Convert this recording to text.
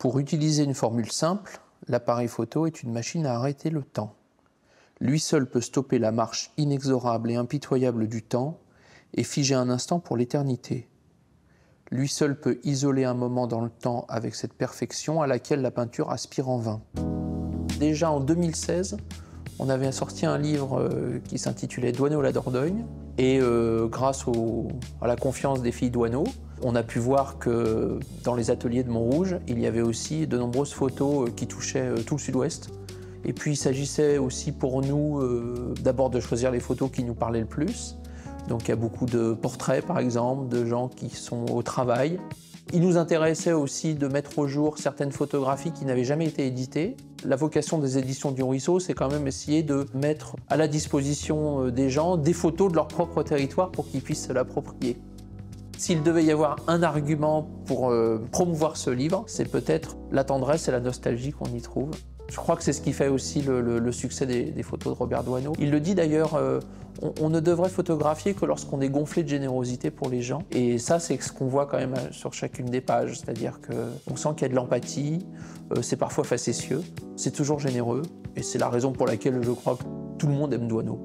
Pour utiliser une formule simple, l'appareil photo est une machine à arrêter le temps. Lui seul peut stopper la marche inexorable et impitoyable du temps et figer un instant pour l'éternité. Lui seul peut isoler un moment dans le temps avec cette perfection à laquelle la peinture aspire en vain. Déjà en 2016, on avait sorti un livre qui s'intitulait Doisneau la Dordogne et grâce à la confiance des filles Doisneau, on a pu voir que dans les ateliers de Montrouge, il y avait aussi de nombreuses photos qui touchaient tout le sud-ouest. Et puis il s'agissait aussi pour nous d'abord de choisir les photos qui nous parlaient le plus. Donc il y a beaucoup de portraits par exemple, de gens qui sont au travail. Il nous intéressait aussi de mettre au jour certaines photographies qui n'avaient jamais été éditées. La vocation des éditions du Ruisseau, c'est quand même essayer de mettre à la disposition des gens des photos de leur propre territoire pour qu'ils puissent se l'approprier. S'il devait y avoir un argument pour promouvoir ce livre, c'est peut-être la tendresse et la nostalgie qu'on y trouve. Je crois que c'est ce qui fait aussi le succès des photos de Robert Doisneau. Il le dit d'ailleurs, on ne devrait photographier que lorsqu'on est gonflé de générosité pour les gens. Et ça, c'est ce qu'on voit quand même sur chacune des pages. C'est-à-dire qu'on sent qu'il y a de l'empathie, c'est parfois facétieux, c'est toujours généreux. Et c'est la raison pour laquelle je crois que tout le monde aime Doisneau.